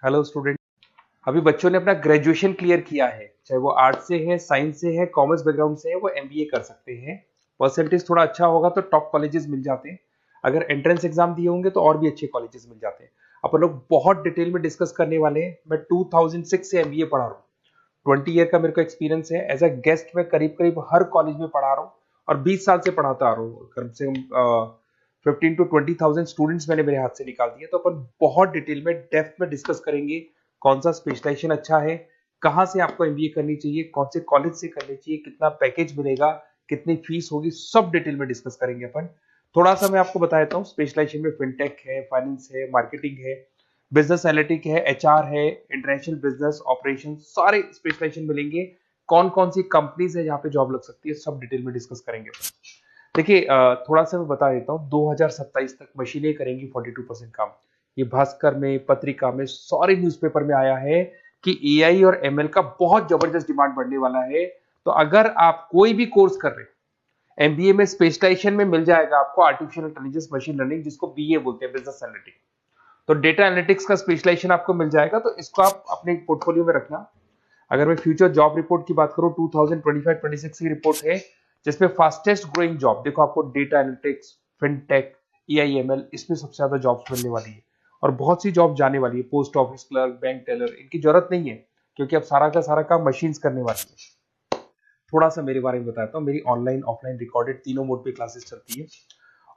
Hello student. अभी बच्चों ने अपना ग्रेजुएशन क्लियर किया है, चाहे वो आर्ट्स से है, साइंस से है, कॉमर्स बैकग्राउंड से है, वो एमबीए कर सकते हैं। परसेंटेज थोड़ा अच्छा होगा तो टॉप कॉलेजेस मिल जाते हैं। अगर एंट्रेंस एग्जाम दिए होंगे तो और भी अच्छे कॉलेजेस मिल जाते हैं। अपन लोग बहुत डिटेल में डिस्कस करने वाले हैं। मैं 2006 से एमबीए पढ़ा रहा हूँ। 20 ईयर का मेरे को एक्सपीरियंस है। एज अ गेस्ट मैं करीब करीब हर कॉलेज में पढ़ा रहा हूँ और 20 साल से पढ़ाता आ रहा हूँ। कम से कम 15 to 20 थाउजेंड स्टूडेंट्स मैंने मेरे हाथ से निकाल दिए। तो अपन बहुत डिटेल में डेप्थ में डिस्कस करेंगे कौन सा स्पेशलाइजेशन अच्छा है, कहाँ से आपको एमबीए करनी चाहिए, कौन से कॉलेज से करनी चाहिए, कितना पैकेज मिलेगा, कितनी फीस होगी, सब डिटेल में डिस्कस करेंगे अपन। थोड़ा सा मैं आपको बता देता हूँ। स्पेशलाइजेशन में फिनटेक है, फाइनेंस है, मार्केटिंग है, बिजनेस एनालिटिक है, एचआर है, इंटरनेशनल बिजनेस ऑपरेशन, सारे स्पेशलाइजेशन मिलेंगे। कौन कौन सी कंपनीज है जहाँ पे जॉब लग सकती है, सब डिटेल में डिस्कस करेंगे। देखिए, थोड़ा सा मैं बता देता हूँ। 2027 तक मशीनें करेंगी 42% काम। ये भास्कर में, पत्रिका में, सारे न्यूज़पेपर में आया है कि एआई और एमएल का बहुत जबरदस्त डिमांड बढ़ने वाला है। तो अगर आप कोई भी कोर्स कर रहे हैं, एमबीए में स्पेशलाइजेशन में मिल जाएगा आपको आर्टिफिशियल इंटेलिजेंस, मशीन लर्निंग, जिसको बीए बोलते हैं, बिजनेस एनालिटिक्स। तो डेटा एनालिटिक्स का स्पेशलाइजेशन आपको मिल जाएगा, तो इसको आप अपने पोर्टफोलियो में रखना। अगर मैं फ्यूचर जॉब रिपोर्ट की बात करूं, 2025-26 की रिपोर्ट है, जिसमें फास्टेस्ट ग्रोइंग जॉब देखो आपको डेटा एनालिटिक्स, फिनटेक, एआईएमएल, इसमें सबसे ज्यादा जॉब्स मिलने वाली है। और बहुत सी जॉब जाने वाली है। Post office clerk, bank teller, इनकी जरूरत नहीं है, क्योंकि अब सारा का सारा काम मशीन्स करने वाली है। थोड़ा सा मेरे बारे में बताता हूँ। मेरी ऑनलाइन ऑफलाइन रिकॉर्डेड तीनों मोड पे क्लासेस चलती है।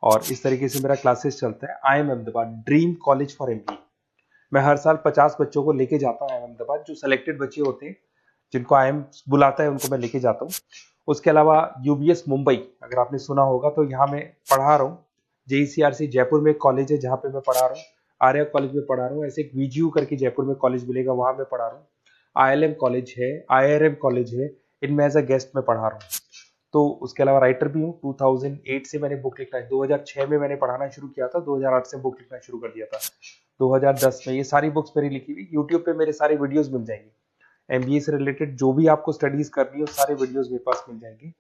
और इस तरीके से मेरा क्लासेस चलता है। I am Ahmedabad dream college for MBA. मैं हर साल 50 बच्चों को लेके जाता हूँ अहमदाबाद। जो सिलेक्टेड बच्चे होते हैं, जिनको आईएम बुलाता है, उनको मैं लेके जाता हूँ। उसके अलावा यूबीएस मुंबई, अगर आपने सुना होगा, तो यहाँ मैं पढ़ा रहा हूँ। जेईसीआरसी जयपुर में एक कॉलेज है जहाँ पे मैं पढ़ा रहा हूँ। आर्या कॉलेज में पढ़ा रहा हूँ। ऐसे एक वीजीयू करके जयपुर में कॉलेज मिलेगा, वहां मैं पढ़ा रहा हूँ। आईएलएम कॉलेज है, आईआरएम कॉलेज है, इनमें एज अ गेस्ट में पढ़ा रहा हूँ। तो उसके अलावा राइटर भी हूँ। 2008 से मैंने बुक लिखना है। 2006 में मैंने पढ़ाना शुरू किया था, 2008 से बुक लिखना शुरू कर दिया था। 2010 में ये सारी बुक्स मेरी लिखी हुई यूट्यूब पे मेरे सारे वीडियोस मिल जाएंगे। एमबीए से रिलेटेड जो भी आपको स्टडीज करनी हो, सारे वीडियोस मेरे पास मिल जाएंगे।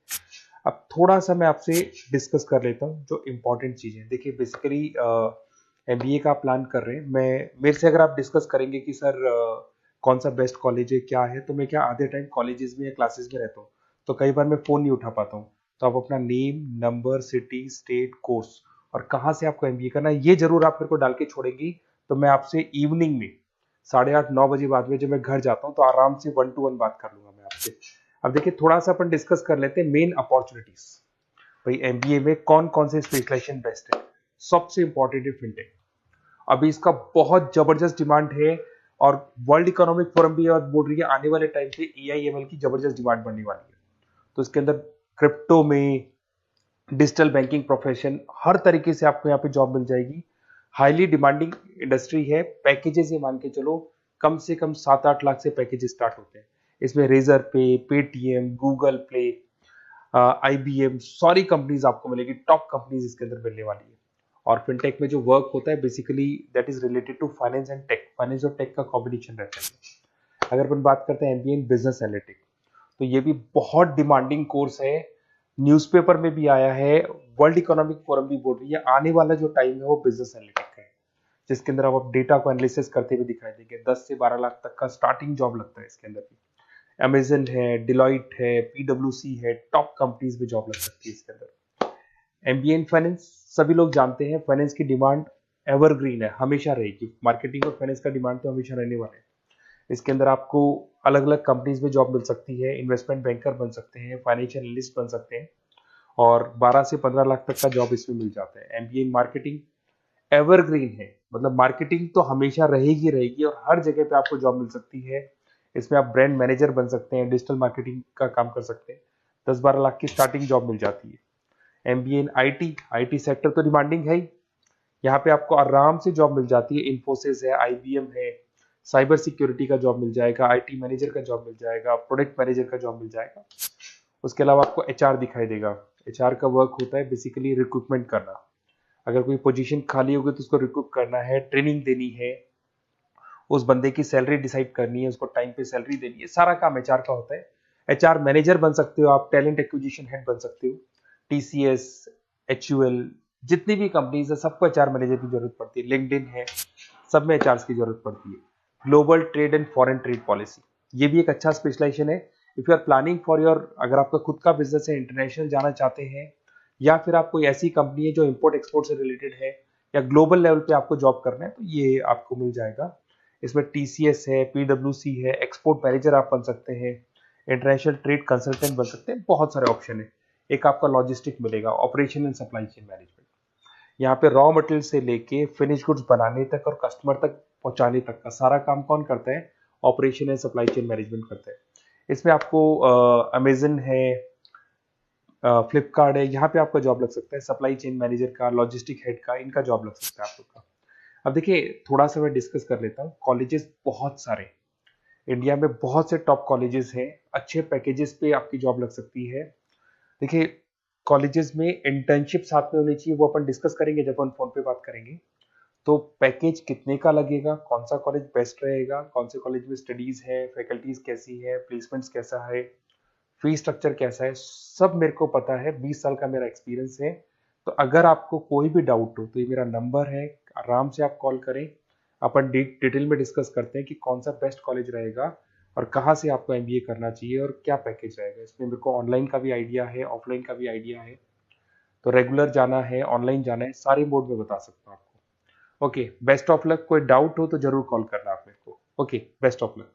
अब थोड़ा सा मैं आपसे डिस्कस कर लेता हूँ जो इंपॉर्टेंट चीजें। देखिए, बेसिकली एमबीए का प्लान कर रहे हैं, मैं मेरे से अगर आप डिस्कस करेंगे कि सर कौन सा बेस्ट कॉलेज है, क्या है, तो मैं क्या आधे टाइम कॉलेजेस में या क्लासेस में रहता हूँ, तो कई बार मैं फोन नहीं उठा पाता हूँ। तो आप अपना name, number, city, state, course और कहाँ से आपको एमबीए करना है, ये जरूर आप मेरे को डाल के छोड़ेंगी। तो मैं आपसे इवनिंग में 8:30-9 बजे बाद में जब मैं घर जाता हूँ, तो आराम से 1 to 1 बात कर लूंगा मैं आपसे। अब देखिए, थोड़ा सा अपन डिस्कस कर लेते हैं मेन अपॉर्चुनिटीज। भाई, एमबीए में कौन कौन से स्पेशलाइजेशन बेस्ट है। सबसे इंपॉर्टेंट है फिनटेक। अभी इसका बहुत जबरदस्त डिमांड है। और वर्ल्ड इकोनॉमिक फोरम भी ये बात बोल रही है, आने वाले टाइम पे एआईएमएल की जबरदस्त डिमांड बढ़ने वाली है। तो इसके अंदर क्रिप्टो में, डिजिटल बैंकिंग प्रोफेशन, हर तरीके से आपको यहाँ पे जॉब मिल जाएगी। हाईली डिमांडिंग इंडस्ट्री है। पैकेजेस ये मान के चलो, कम से कम 7-8 लाख से पैकेजेस स्टार्ट होते हैं। इसमें रेजर पे, पेटीएम, गूगल प्ले, आईबीएम, सारी कंपनीज आपको मिलेगी। टॉप कंपनीज इसके अंदर मिलने वाली है। और फिनटेक में जो वर्क होता है, basically that is related to finance and tech. Finance और टेक का कॉम्बिनेशन रहता है। अगर अपन बात करते हैं एमबीए इन बिजनेस एनालिटिक्स, तो ये भी बहुत डिमांडिंग कोर्स है। न्यूज़पेपर में भी आया है, वर्ल्ड इकोनॉमिक फोरम भी बोल रही है आने वाला जो टाइम है वो बिजनेस एनालिटिक्स का है, जिसके अंदर आप डेटा को एनालिसिस करते हुए दिखाई देंगे। 10 से 12 लाख तक का स्टार्टिंग जॉब लगता है इसके अंदर भी। अमेजन है, डिलॉइट है, पीडब्ल्यूसी है, टॉप कंपनीज में जॉब लग सकती है इसके अंदर। एमबीए इन फाइनेंस, सभी लोग जानते हैं फाइनेंस की डिमांड एवरग्रीन है, हमेशा रहेगी। मार्केटिंग और फाइनेंस का डिमांड तो हमेशा रहने वाला है। इसके अंदर आपको अलग अलग कंपनीज में जॉब मिल सकती है। इन्वेस्टमेंट बैंकर बन सकते हैं, फाइनेंशियल एनालिस्ट बन सकते हैं। और 12 से 15 लाख तक का जॉब इसमें मिल जाता है। एमबीए इन मार्केटिंग एवरग्रीन है, मतलब मार्केटिंग तो हमेशा रहेगी रहेगी और हर जगह पे आपको जॉब मिल सकती है। इसमें आप ब्रांड मैनेजर बन सकते हैं, डिजिटल मार्केटिंग का काम कर सकते हैं। 10-12 लाख की स्टार्टिंग जॉब मिल जाती है। MBA in IT, IT sector तो डिमांडिंग है ही। यहाँ पे आपको आराम से जॉब मिल जाती है। इन्फोसिस है, आईबीएम है, साइबर सिक्योरिटी का जॉब मिल जाएगा, आईटी मैनेजर का जॉब मिल जाएगा, प्रोडक्ट मैनेजर का जॉब मिल जाएगा। उसके अलावा आपको एचआर दिखाई देगा। एचआर का वर्क होता है बेसिकली रिक्रूटमेंट करना। अगर कोई पोजीशन खाली होगी तो उसको रिक्रूट करना है, ट्रेनिंग देनी है, उस बंदे की सैलरी डिसाइड करनी है, उसको टाइम पे सैलरी देनी है, सारा काम एचआर का होता है। एचआर मैनेजर बन सकते हो आप, टैलेंट एक्विजिशन हेड बन सकते हो। टीसीएस, एचयूएल, जितनी भी कंपनीज है सबको एचआर मैनेजर की जरूरत पड़ती है। लिंक्डइन है, सब में एचआर की जरूरत पड़ती है। Global trade and foreign trade policy, ये भी एक अच्छा स्पेशलाइजेशन है। If you are planning for your, अगर आपका खुद का बिजनेस है, इंटरनेशनल जाना चाहते हैं, या फिर आप कोई ऐसी कंपनी है जो इंपोर्ट एक्सपोर्ट से रिलेटेड है, या ग्लोबल लेवल पे आपको जॉब करना है, तो ये आपको मिल जाएगा। इसमें टीसीएस है, पीडब्ल्यूसी है, एक्सपोर्ट मैनेजर आप बन सकते हैं, इंटरनेशनल ट्रेड कंसल्टेंट बन सकते हैं, बहुत सारे ऑप्शन है। एक आपका लॉजिस्टिक मिलेगा, operation and supply chain management, यहाँ पे रॉ मटेरियल से लेके फिनिश गुड्स बनाने तक और कस्टमर तक पहुंचाने तक का सारा काम कौन करता है? Operation and supply chain management करता है। इसमें आपको अमेजन है, फ्लिपकार्ट है, यहाँ पे आपका जॉब लग सकता है, सप्लाई चेन मैनेजर का, लॉजिस्टिक हेड का, इनका जॉब लग सकता है आप लोग का। अब देखिए थोड़ा सा मैं डिस्कस कर लेता हूँ। कॉलेजेस बहुत सारे इंडिया में, बहुत से टॉप कॉलेजेस हैं, अच्छे पैकेजेस पे आपकी जॉब लग सकती है। देखिए कॉलेजेस में इंटर्नशिप साथ में होनी चाहिए, वो अपन डिस्कस करेंगे जब अपन फोन पे बात करेंगे। तो पैकेज कितने का लगेगा, कौन सा कॉलेज बेस्ट रहेगा, कौन से कॉलेज में स्टडीज है, फैकल्टीज कैसी है, प्लेसमेंट्स कैसा है, फी स्ट्रक्चर कैसा है, सब मेरे को पता है, 20 साल का मेरा एक्सपीरियंस है। तो अगर आपको कोई भी डाउट हो तो ये मेरा नंबर है, आराम से आप कॉल करें, अपन डिटेल में डिस्कस करते हैं कि कौन सा बेस्ट कॉलेज रहेगा और कहाँ से आपको एमबीए करना चाहिए और क्या पैकेज रहेगा। इसमें मेरे को ऑनलाइन का भी आइडिया है, ऑफलाइन का भी आइडिया है, तो रेगुलर जाना है, ऑनलाइन जाना है, सारे मोड में बता सकता हूँ आपको। Okay, best of luck. कोई डाउट हो तो जरूर कॉल करना आप मेरे को। Okay, best of luck.